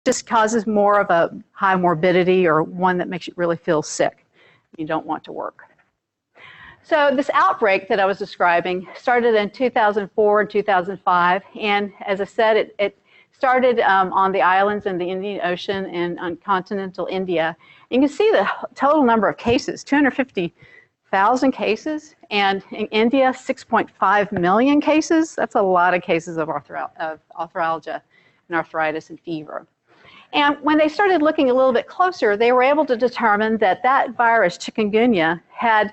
just causes more of a high morbidity or one that makes you really feel sick. You don't want to work. So this outbreak that I was describing started in 2004 and 2005, and as I said, it started on the islands in the Indian Ocean and on continental India. You can see the total number of cases, 250,000 cases, and in India, 6.5 million cases. That's a lot of cases of arthralgia and arthritis and fever. And when they started looking a little bit closer, they were able to determine that that virus, chikungunya, had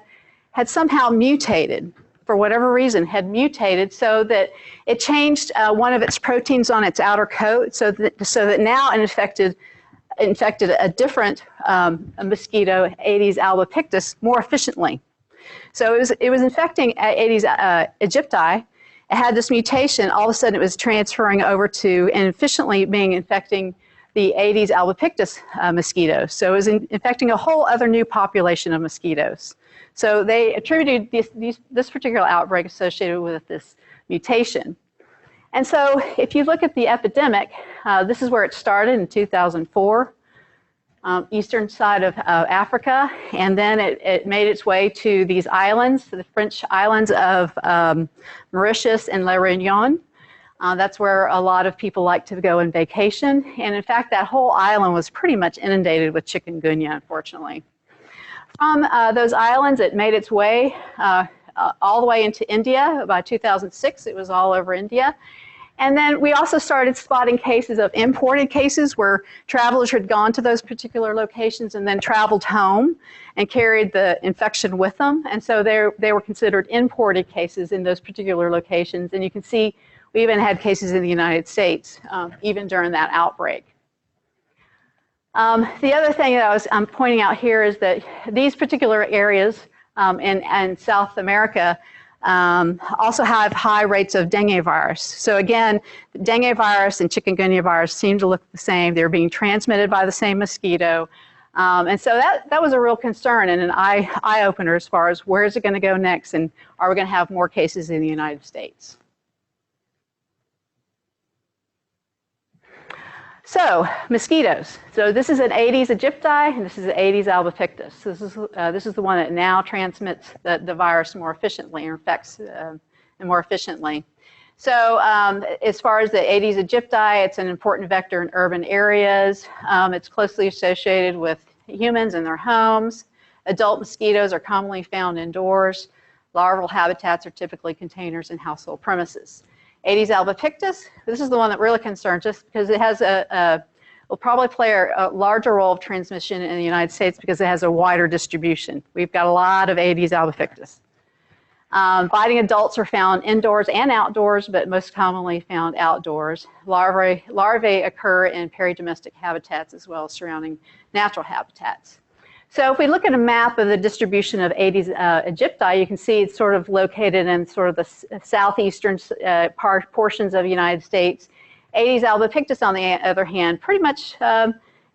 somehow mutated, for whatever reason, had mutated so that it changed one of its proteins on its outer coat so that now it infected a different mosquito, Aedes albopictus, more efficiently. So it was infecting Aedes aegypti. It had this mutation. All of a sudden, it was transferring over to and efficiently being infecting the Aedes albopictus mosquitoes. So it was infecting a whole other new population of mosquitoes. So they attributed this particular outbreak associated with this mutation. And so if you look at the epidemic, this is where it started in 2004, eastern side of Africa, and then it made its way to these islands, the French islands of Mauritius and La Réunion. That's where a lot of people like to go on vacation. And in fact, that whole island was pretty much inundated with chikungunya, unfortunately. From those islands, it made its way all the way into India. By 2006, it was all over India. And then we also started spotting cases of imported cases where travelers had gone to those particular locations and then traveled home and carried the infection with them. And so they were considered imported cases in those particular locations. And you can see we even had cases in the United States, even during that outbreak. The other thing that I'm pointing out here is that these particular areas in South America also have high rates of dengue virus. So again, dengue virus and chikungunya virus seem to look the same. They're being transmitted by the same mosquito. And so that was a real concern and an eye-opener as far as where is it going to go next and are we going to have more cases in the United States. So, mosquitoes. So this is an Aedes aegypti, and this is an Aedes albopictus. This is the one that now transmits the virus more efficiently, or infects more efficiently. So as far as the Aedes aegypti, it's an important vector in urban areas. It's closely associated with humans and their homes. Adult mosquitoes are commonly found indoors. Larval habitats are typically containers in household premises. Aedes albopictus, this is the one that really concerns us because it has will probably play a larger role of transmission in the United States because it has a wider distribution. We've got a lot of Aedes albopictus. Biting adults are found indoors and outdoors, but most commonly found outdoors. Larvae occur in peridomestic habitats as well as surrounding natural habitats. So if we look at a map of the distribution of Aedes aegypti, you can see it's sort of located in sort of the southeastern portions of the United States. Aedes albopictus, on the other hand, pretty much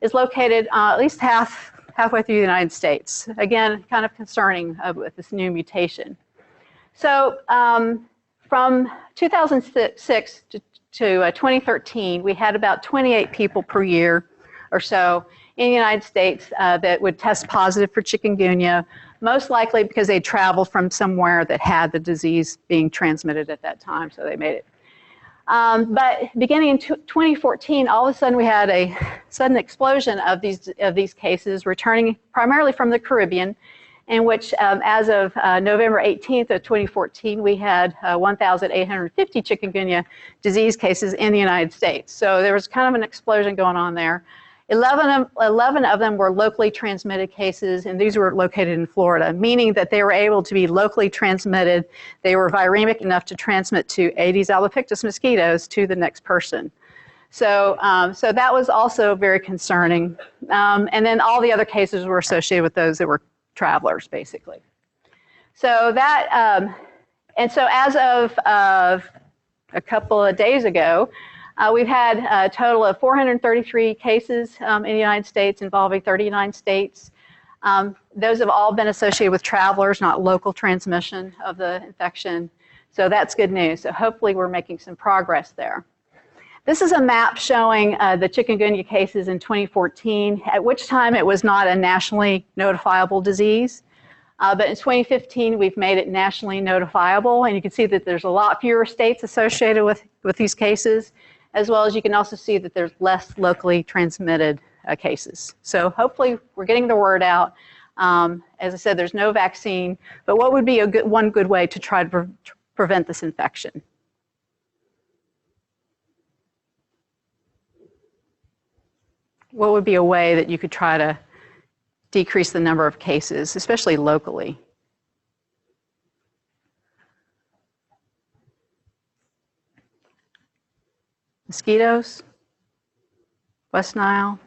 is located at least halfway through the United States. Again, kind of concerning with this new mutation. So from 2006 to 2013, we had about 28 people per year or so in the United States that would test positive for chikungunya, most likely because they traveled from somewhere that had the disease being transmitted at that time, so they made it. But beginning in 2014, all of a sudden we had a sudden explosion of these cases returning primarily from the Caribbean, in which as of November 18th of 2014, we had 1,850 chikungunya disease cases in the United States. So there was kind of an explosion going on there. 11 of them were locally transmitted cases, and these were located in Florida, meaning that they were able to be locally transmitted. They were viremic enough to transmit to Aedes albopictus mosquitoes to the next person. So, so that was also very concerning. And then all the other cases were associated with those that were travelers, basically. So that, and so as of a couple of days ago, we've had a total of 433 cases in the United States involving 39 states. Those have all been associated with travelers, not local transmission of the infection. So that's good news. So hopefully we're making some progress there. This is a map showing the chikungunya cases in 2014, at which time it was not a nationally notifiable disease. But in 2015, we've made it nationally notifiable, and you can see that there's a lot fewer states associated with these cases, as well as you can also see that there's less locally transmitted cases. So hopefully we're getting the word out. As I said, there's no vaccine, but what would be one good way to try to prevent this infection? What would be a way that you could try to decrease the number of cases, especially locally? Mosquitoes? West Nile?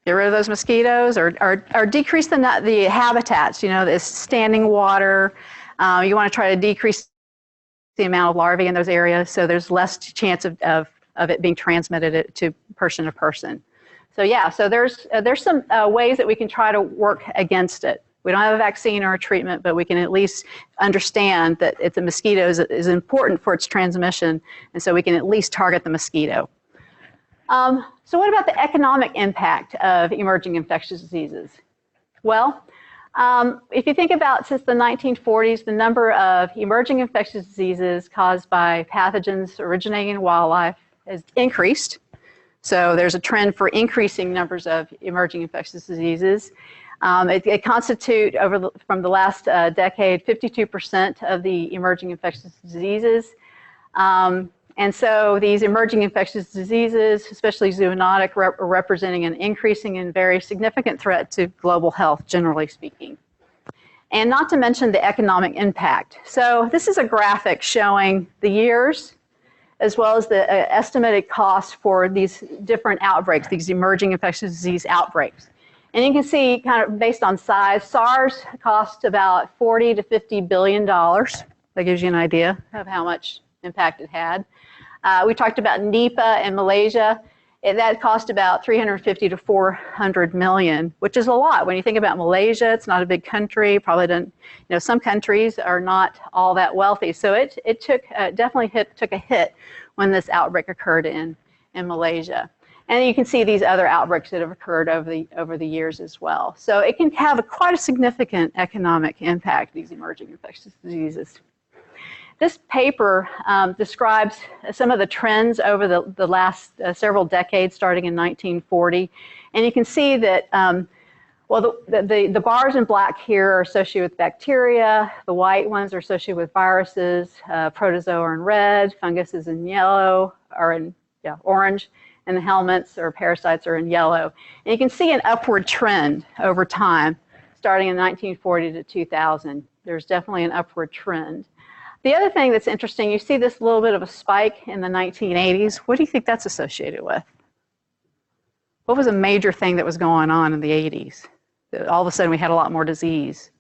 Get rid of those mosquitoes, or decrease the habitats, you know, the standing water. You want to try to decrease the amount of larvae in those areas so there's less chance of it being transmitted to person. So yeah, so there's some ways that we can try to work against it. We don't have a vaccine or a treatment, but we can at least understand that if the mosquito is important for its transmission, and so we can at least target the mosquito. So what about the economic impact of emerging infectious diseases? Well, if you think about since the 1940s, the number of emerging infectious diseases caused by pathogens originating in wildlife has increased. So there's a trend for increasing numbers of emerging infectious diseases. It constitute, from the last decade, 52% of the emerging infectious diseases. And so these emerging infectious diseases, especially zoonotic, are representing an increasing and very significant threat to global health, generally speaking. And not to mention the economic impact. So this is a graphic showing the years, as well as the estimated cost for these different outbreaks, these emerging infectious disease outbreaks. And you can see, kind of based on size, SARS cost about $40 to $50 billion. That gives you an idea of how much impact it had. We talked about Nipah in Malaysia. That cost about 350 to 400 million, which is a lot. When you think about Malaysia, it's not a big country. Probably didn't, you know, some countries are not all that wealthy. So it definitely took a hit when this outbreak occurred in Malaysia. And you can see these other outbreaks that have occurred over the years as well. So it can have quite a significant economic impact, these emerging infectious diseases. This paper describes some of the trends over the last several decades, starting in 1940. And you can see that, well, the bars in black here are associated with bacteria. The white ones are associated with viruses. Protozoa are in red. Fungus is in yellow, or in orange. And the helminths or parasites are in yellow. And you can see an upward trend over time, starting in 1940 to 2000. There's definitely an upward trend. The other thing that's interesting, you see this little bit of a spike in the 1980s. What do you think that's associated with? What was a major thing that was going on in the 80s? All of a sudden we had a lot more disease.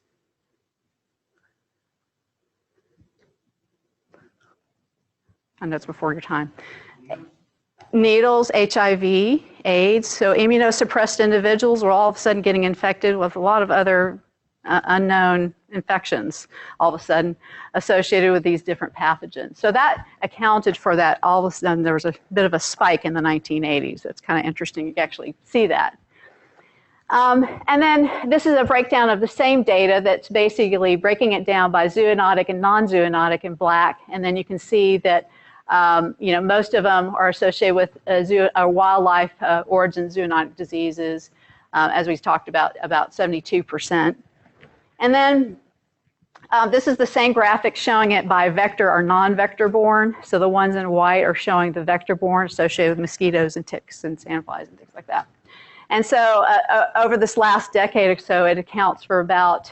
I know it's before your time. Needles, HIV, AIDS. So immunosuppressed individuals were all of a sudden getting infected with a lot of other unknown infections all of a sudden associated with these different pathogens. So that accounted for that. All of a sudden there was a bit of a spike in the 1980s. That's kind of interesting. You can actually see that. And then this is a breakdown of the same data that's basically breaking it down by zoonotic and non-zoonotic in black. And then you can see that most of them are associated with wildlife origin zoonotic diseases, as we talked about 72%. And then this is the same graphic showing it by vector or non-vector borne. So the ones in white are showing the vector borne associated with mosquitoes and ticks and sandflies and things like that. And so over this last decade or so, it accounts for about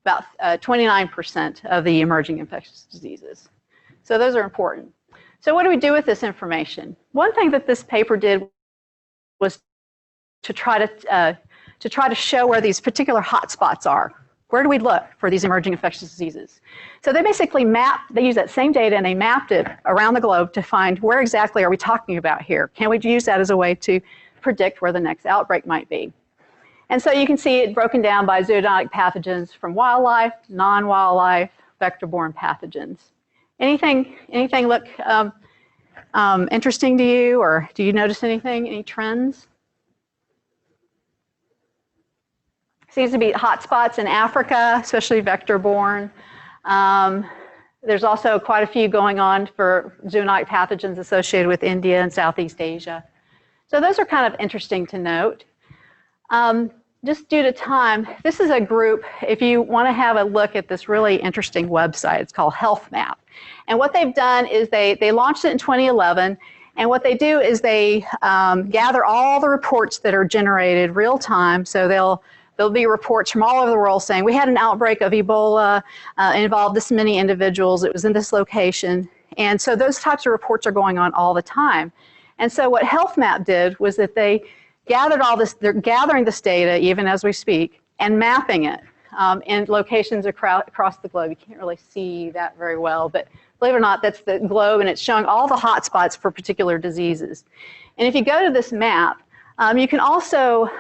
29% of the emerging infectious diseases. So those are important. So what do we do with this information? One thing that this paper did was to try to show where these particular hotspots are. Where do we look for these emerging infectious diseases? So they basically they use that same data and they mapped it around the globe to find where exactly are we talking about here. Can we use that as a way to predict where the next outbreak might be? And so you can see it broken down by zoonotic pathogens from wildlife, non-wildlife, vector-borne pathogens. Anything look interesting to you, or do you notice anything, any trends? Seems to be hotspots in Africa, especially vector-borne. There's also quite a few going on for zoonotic pathogens associated with India and Southeast Asia. So those are kind of interesting to note. Just due to time, this is a group, if you want to have a look at this really interesting website, it's called Health Map. And what they've done is they launched it in 2011, and what they do is they gather all the reports that are generated real time. So there'll be reports from all over the world saying, we had an outbreak of Ebola, involved this many individuals, it was in this location. And so those types of reports are going on all the time. And so what Health Map did was that they gathered all this, they're gathering this data even as we speak, and mapping it in locations across the globe. You can't really see that very well, but believe it or not, that's the globe, and it's showing all the hotspots for particular diseases. And if you go to this map, you can also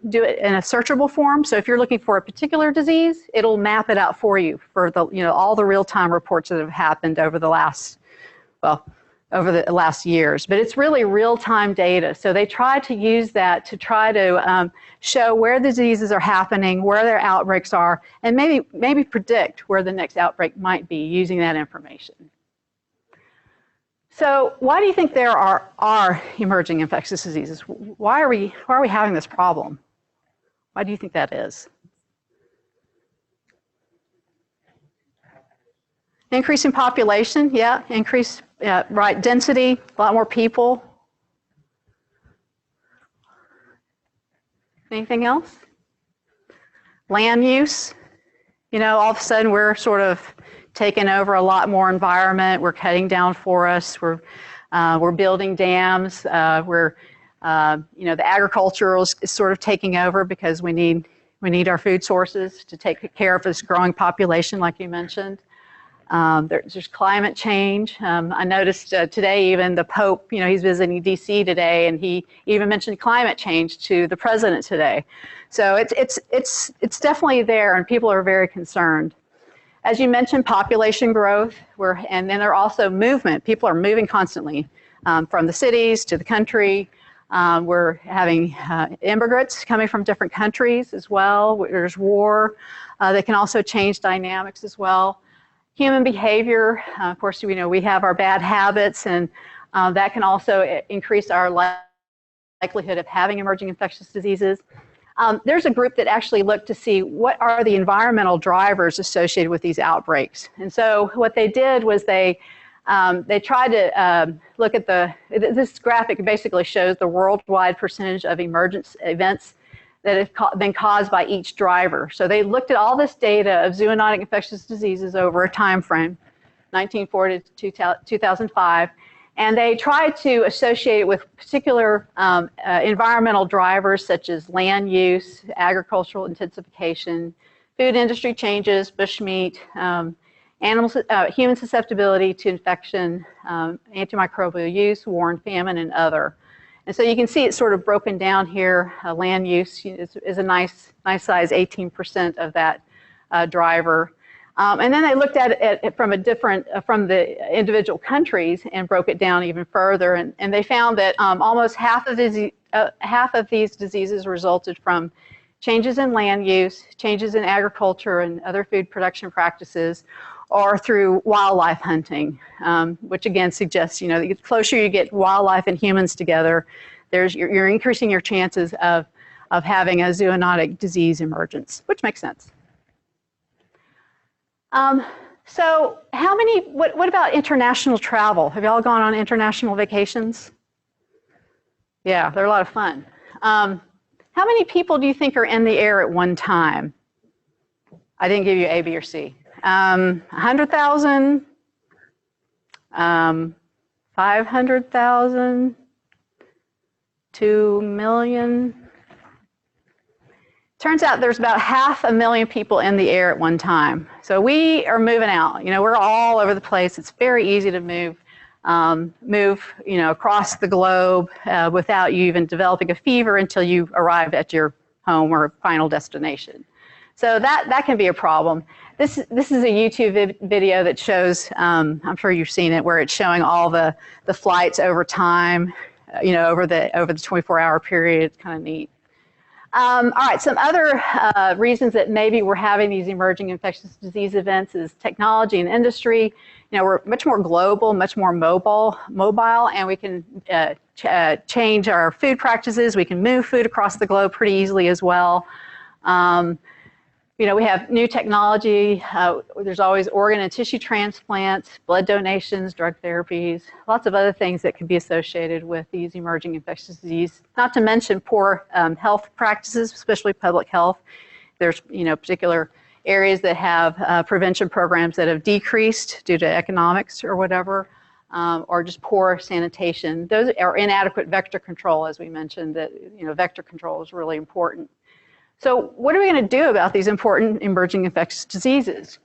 do it in a searchable form. So if you're looking for a particular disease, it'll map it out for you for the, all the real-time reports that have happened over the last, over the last years. But it's really real-time data. So they try to use that to try to show where the diseases are happening, where their outbreaks are, and maybe predict where the next outbreak might be using that information. So why do you think there are emerging infectious diseases? Why are we having this problem? Why do you think that is? Increase in population, yeah, increase, right, density, a lot more people. Anything else? Land use, all of a sudden we're sort of taking over a lot more environment. We're cutting down forests. We're building dams. The agriculture is sort of taking over because we need our food sources to take care of this growing population, like you mentioned. There's climate change. I noticed today even the Pope, he's visiting DC today, and he even mentioned climate change to the president today. So it's definitely there, and people are very concerned. As you mentioned, population growth, and then there are also movement. People are moving constantly from the cities to the country. We're having immigrants coming from different countries as well. There's war that can also change dynamics as well. Human behavior, of course, we have our bad habits, and that can also increase our likelihood of having emerging infectious diseases. There's a group that actually looked to see what are the environmental drivers associated with these outbreaks. And so what they did was they tried to look at this graphic basically shows the worldwide percentage of emergent events that have been caused by each driver. So they looked at all this data of zoonotic infectious diseases over a time frame, 1940 to 2005, and they tried to associate it with particular environmental drivers such as land use, agricultural intensification, food industry changes, bushmeat, human susceptibility to infection, antimicrobial use, war and famine, and other. And so you can see it's sort of broken down here. Land use is a nice size, 18% of that driver. And then they looked at it from from the individual countries and broke it down even further. And they found that almost half of these diseases resulted from changes in land use, changes in agriculture and other food production practices, or through wildlife hunting, which again suggests, the closer you get wildlife and humans together, you're increasing your chances of having a zoonotic disease emergence, which makes sense. So what about international travel? Have you all gone on international vacations? Yeah, they're a lot of fun. How many people do you think are in the air at one time? I didn't give you A, B, or C. 100,000, 500,000, 2 million. Turns out there's about 500,000 people in the air at one time. So we are moving out. We're all over the place. It's very easy to move across the globe without you even developing a fever until you arrive at your home or final destination. So that can be a problem. This is a YouTube video that shows, I'm sure you've seen it, where it's showing all the flights over time, over the 24-hour period. It's kind of neat. All right, some other reasons that maybe we're having these emerging infectious disease events is technology and industry. We're much more global, much more mobile, and we can change our food practices. We can move food across the globe pretty easily as well. We have new technology. There's always organ and tissue transplants, blood donations, drug therapies, lots of other things that can be associated with these emerging infectious disease, not to mention poor health practices, especially public health. There's, particular areas that have prevention programs that have decreased due to economics or whatever, or just poor sanitation. Those are inadequate vector control, as we mentioned, that, vector control is really important. So what are we going to do about these important emerging infectious diseases?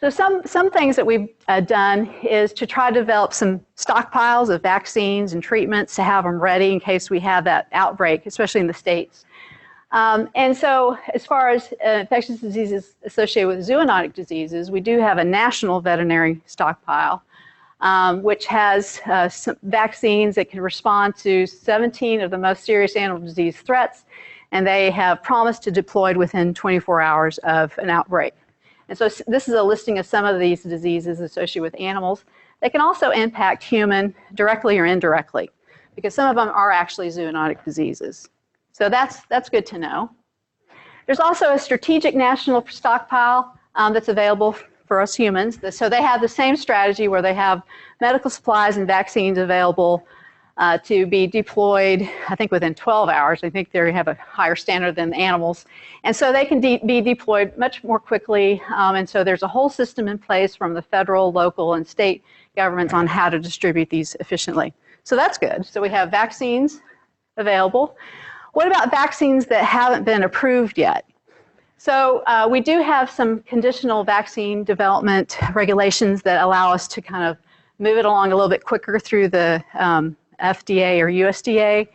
So some things that we've done is to try to develop some stockpiles of vaccines and treatments to have them ready in case we have that outbreak, especially in the States. And so as far as infectious diseases associated with zoonotic diseases, we do have a national veterinary stockpile, which has some vaccines that can respond to 17 of the most serious animal disease threats, and they have promised to deploy within 24 hours of an outbreak. And so this is a listing of some of these diseases associated with animals. They can also impact human directly or indirectly, because some of them are actually zoonotic diseases. So that's good to know. There's also a strategic national stockpile that's available for us humans. So they have the same strategy where they have medical supplies and vaccines available to be deployed, I think, within 12 hours. I think they have a higher standard than the animals. And so they can be deployed much more quickly. And so there's a whole system in place from the federal, local, and state governments on how to distribute these efficiently. So that's good. So we have vaccines available. What about vaccines that haven't been approved yet? So we do have some conditional vaccine development regulations that allow us to kind of move it along a little bit quicker through the FDA or USDA.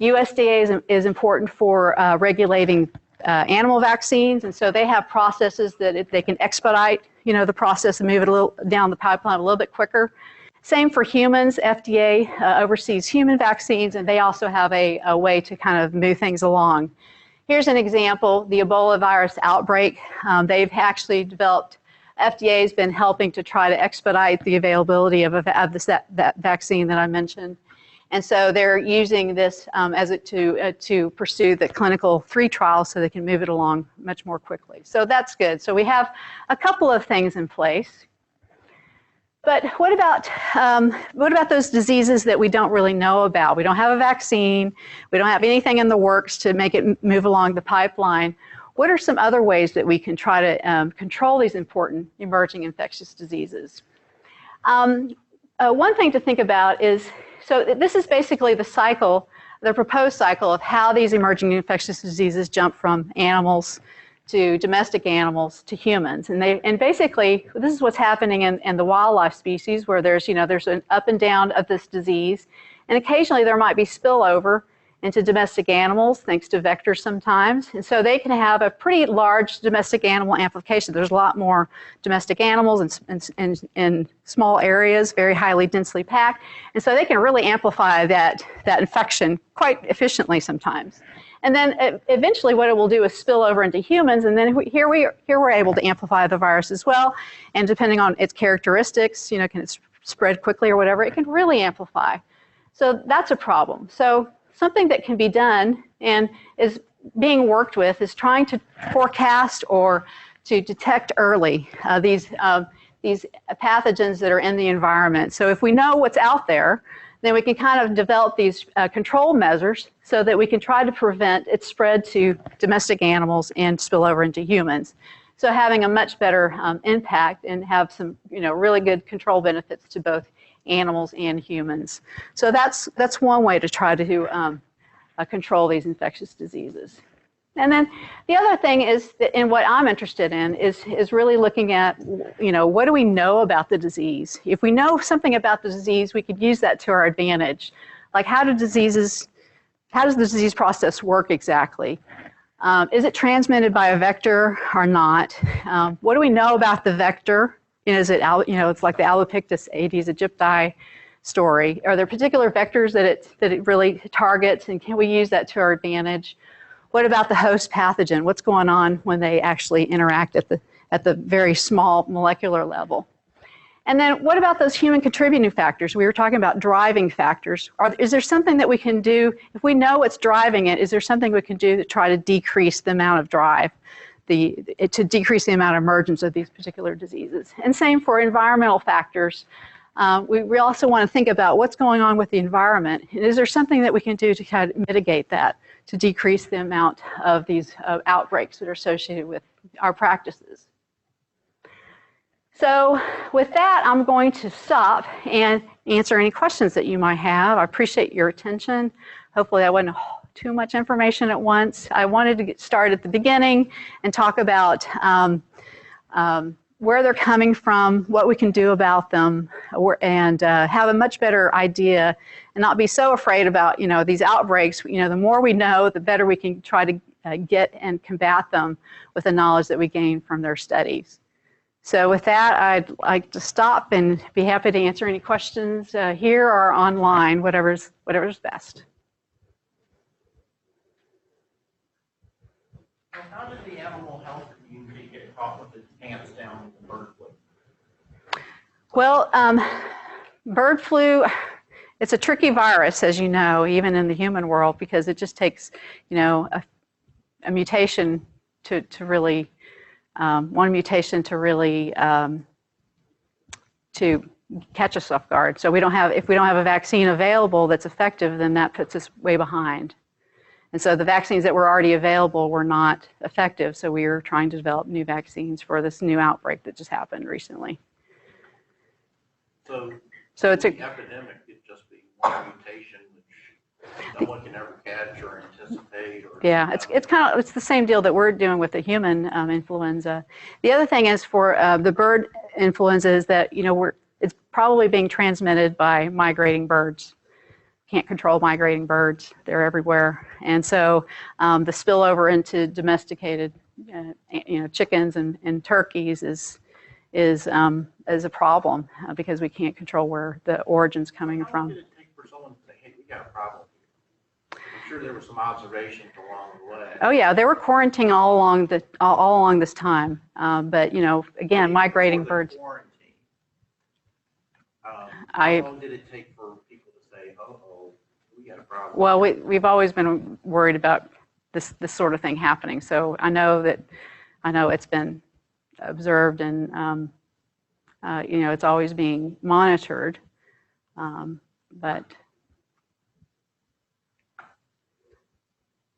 USDA is important for regulating animal vaccines, and so they have processes that they can expedite, the process and move it a little down the pipeline a little bit quicker. Same for humans. FDA oversees human vaccines, and they also have a way to kind of move things along. Here's an example, the Ebola virus outbreak. They've actually developed, FDA has been helping to try to expedite the availability of that vaccine that I mentioned. And so they're using this to pursue the clinical 3 trials so they can move it along much more quickly. So that's good. So we have a couple of things in place. But what about those diseases that we don't really know about? We don't have a vaccine. We don't have anything in the works to make it move along the pipeline. What are some other ways that we can try to control these important emerging infectious diseases? One thing to think about is, so this is basically the cycle, the proposed cycle of how these emerging infectious diseases jump from animals to domestic animals to humans. And basically, this is what's happening in the wildlife species, where there's an up and down of this disease. And occasionally there might be spillover into domestic animals, thanks to vectors sometimes. And so they can have a pretty large domestic animal amplification. There's a lot more domestic animals in small areas, very highly densely packed. And so they can really amplify that infection quite efficiently sometimes. And then eventually what it will do is spill over into humans, and then here we're able to amplify the virus as well. And depending on its characteristics, can it spread quickly or whatever, it can really amplify. So that's a problem. So something that can be done and is being worked with is trying to forecast or to detect early these pathogens that are in the environment. So if we know what's out there, then we can kind of develop these control measures so that we can try to prevent its spread to domestic animals and spill over into humans. So having a much better impact and have some really good control benefits to both animals and humans. So that's one way to try to control these infectious diseases. And then the other thing is that, and what I'm interested in is really looking at, what do we know about the disease? If we know something about the disease, we could use that to our advantage. Like how does the disease process work exactly? Is it transmitted by a vector or not? What do we know about the vector? Is it, it's like the Albopictus Aedes aegypti story. Are there particular vectors that it really targets, and can we use that to our advantage? What about the host pathogen? What's going on when they actually interact at the very small molecular level? And then what about those human contributing factors? We were talking about driving factors. Is there something that we can do, if we know what's driving it, is there something we can do to try to decrease the amount of drive, to decrease the amount of emergence of these particular diseases? And same for environmental factors. We also want to think about what's going on with the environment. And is there something that we can do to kind of mitigate that, to decrease the amount of these outbreaks that are associated with our practices? So with that, I'm going to stop and answer any questions that you might have. I appreciate your attention. Hopefully that wasn't too much information at once. I wanted to get started at the beginning and talk about where they're coming from, what we can do about them, and have a much better idea and not be so afraid about, these outbreaks. The more we know, the better we can try to get and combat them with the knowledge that we gain from their studies. So with that, I'd like to stop and be happy to answer any questions here or online, whatever's best. How did the animal health community get caught with its pants down with bird flu? Well, bird flu, it's a tricky virus, as you know, even in the human world, because it just takes, a mutation to really, one mutation to really to catch us off guard. So if we don't have a vaccine available that's effective, then that puts us way behind. And so the vaccines that were already available were not effective, so we were trying to develop new vaccines for this new outbreak that just happened recently. So it's the epidemic could just be one mutation which no one can ever catch or anticipate. Yeah, it's the same deal that we're doing with the human influenza. The other thing is for the bird influenza is that it's probably being transmitted by migrating birds. Can't control migrating birds; they're everywhere, and so the spillover into domesticated, chickens and turkeys is a problem because we can't control where the origin's coming from. How long did it take for someone to say, "Hey, we got a problem"? I'm sure there were some observations along the way. Oh yeah, they were quarantining all along this time, but again, migrating birds. How long did it take for people to say, "Oh, we got a problem"? Well, we've always been worried about this sort of thing happening. So I know it's been observed, and it's always being monitored, but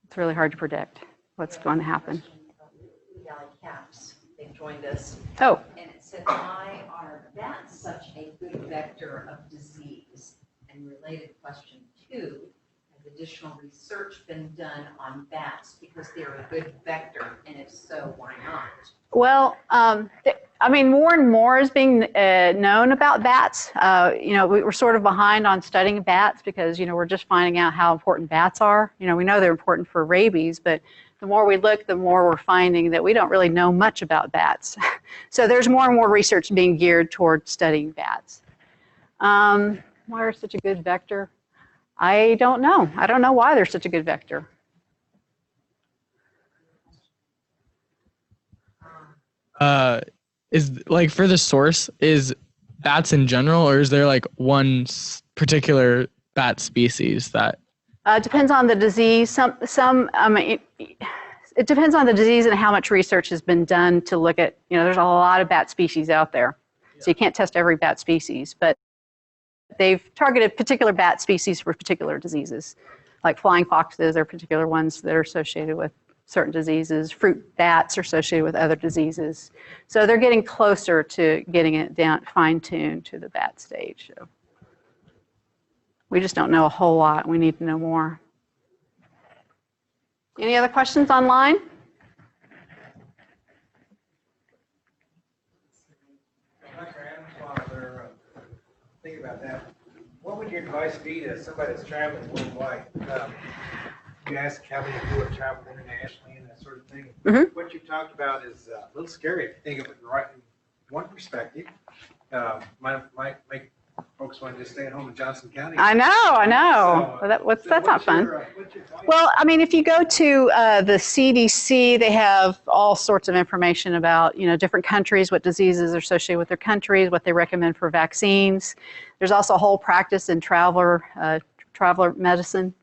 it's really hard to predict what's going to happen. Valley Caps, they've joined us. Oh. And it said, why are bats such a good vector of disease? And related question 2, has additional research been done on bats because they're a good vector? And if so, why not? Well, more and more is being known about bats. We're sort of behind on studying bats because, we're just finding out how important bats are. We know they're important for rabies, but the more we look, the more we're finding that we don't really know much about bats. So there's more and more research being geared toward studying bats. Why are such a good vector? I don't know. I don't know why they're such a good vector. Is like for the source, is bats in general, or is there like one particular bat species that? Depends on the disease. It depends on the disease and how much research has been done to look at, there's a lot of bat species out there. So you can't test every bat species, but they've targeted particular bat species for particular diseases. Like flying foxes are particular ones that are associated with certain diseases. Fruit bats are associated with other diseases. So they're getting closer to getting it down, fine-tuned to the bat stage. So we just don't know a whole lot. We need to know more. Any other questions online? Dr. Adams, while they're thinking about that, what would your advice be to somebody that's traveling worldwide? you ask how many people have traveled internationally and that sort of thing. Mhm. What you talked about is a little scary if you think of it right in one perspective. Might make folks want to just stay at home in Johnson County. I know. So, Well, that's so not what's fun. what's your advice? Well, I mean, if you go to the CDC, they have all sorts of information about, different countries, what diseases are associated with their countries, what they recommend for vaccines. There's also a whole practice in travel medicine.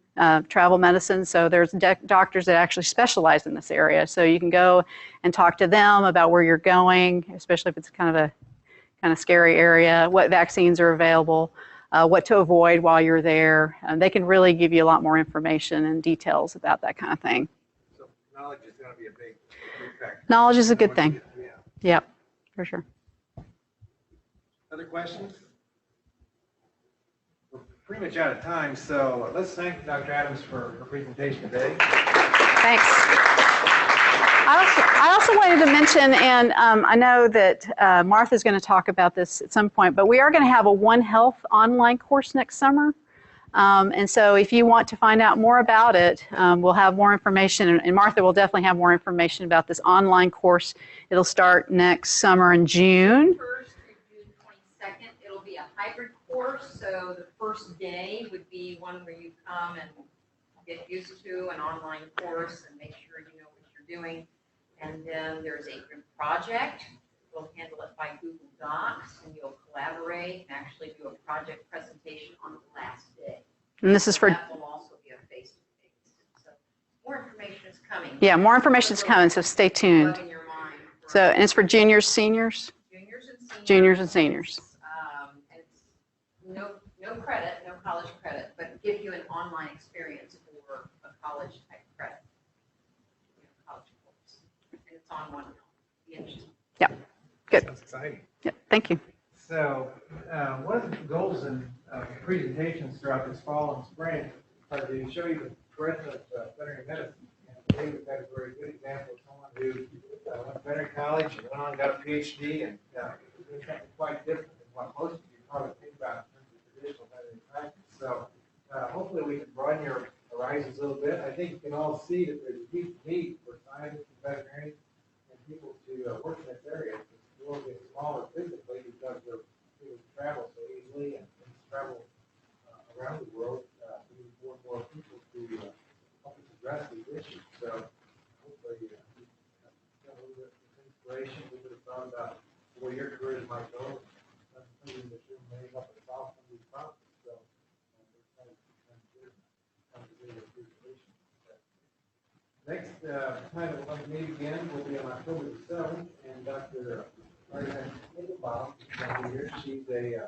So there's doctors that actually specialize in this area. So you can go and talk to them about where you're going, especially if it's kind of scary area, what vaccines are available, what to avoid while you're there. They can really give you a lot more information and details about that kind of thing. So knowledge is going to be a big factor. Knowledge is a good thing. Yeah. Yep, for sure. Other questions? We're pretty much out of time, so let's thank Dr. Adams for her presentation today. Thanks. I also wanted to mention, and I know that Martha's going to talk about this at some point, but we are going to have a One Health online course next summer. And so if you want to find out more about it, we'll have more information, and Martha will definitely have more information about this online course. It'll start next summer in June. 1st through June 22nd. It'll be a hybrid course, so the first day would be one where you come and get used to an online course and make sure you know what you're doing. And then there's a group project. We'll handle it by Google Docs, and you'll collaborate and actually do a project presentation on the last day. And this is for, That will also be a face-to-face. So more information is coming. yeah, more information is coming, so stay tuned. Plug in your mind for So, and it's for juniors, seniors? juniors and seniors. Juniors and seniors. And it's no credit, no college credit, but give you an online experience for a college type credit. College course. And it's on One Health. Be interesting. Good. Sounds exciting. Yeah, thank you. So one of the goals in presentations throughout this fall and spring are to show you the breadth of veterinary medicine. And today we've got a very good example of someone who went to veterinary college and went on and got a PhD and did something quite different than what most of you probably think about in terms of traditional veterinary practice. So hopefully we can broaden your horizons a little bit. I think you can all see that there's a deep need for scientists and veterinarians and people to work in this area. The world gets smaller physically because of people travel so easily and travel around the world. We need more and more people to help us address these issues. So hopefully you have a little bit of inspiration, a little bit of thought about where your careers might go. That's something that you may help us solve some of these problems. So we're excited to come to do this presentation. Next time that we'll meet again will be on October the 7th, and Dr. Marianne Higginbottom is going to be here. She's a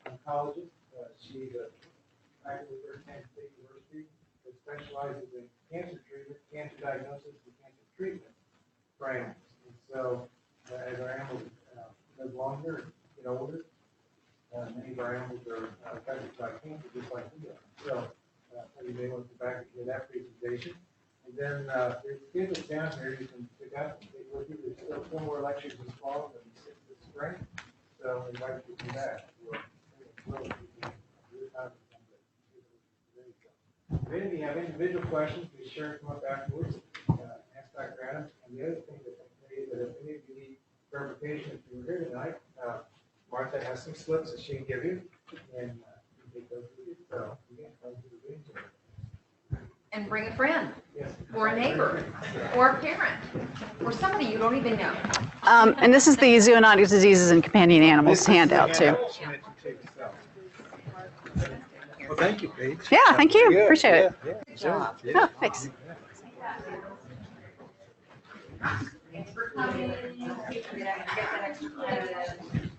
oncologist. She's a faculty at Kansas State University that specializes in cancer treatment, cancer diagnosis, and cancer treatment for animals. And so as our animals live longer and get older, many of our animals are affected by cancer just like we are. So you may want to come back and hear that presentation. And then there's schedules down here you can pick up and take with you. There's still 4 more lectures this fall and 6 this spring. So we invite you to do that. If you have individual questions, be sure to come up afterwards. Ask Dr. Adams. And the other thing that I can tell you that if any of you need verification, if you were here tonight, Martha has some slips that she can give you. And you can take those with you. So again, thank you for being here. And bring a friend, Yes. or a neighbor, or a parent, or somebody you don't even know. And this is the zoonotic diseases in companion animals handout too. Well, thank you, Paige. Yeah, thank you. Good. Appreciate it. Yeah, Good job. Oh, thanks. Thanks for coming. Get that extra credit.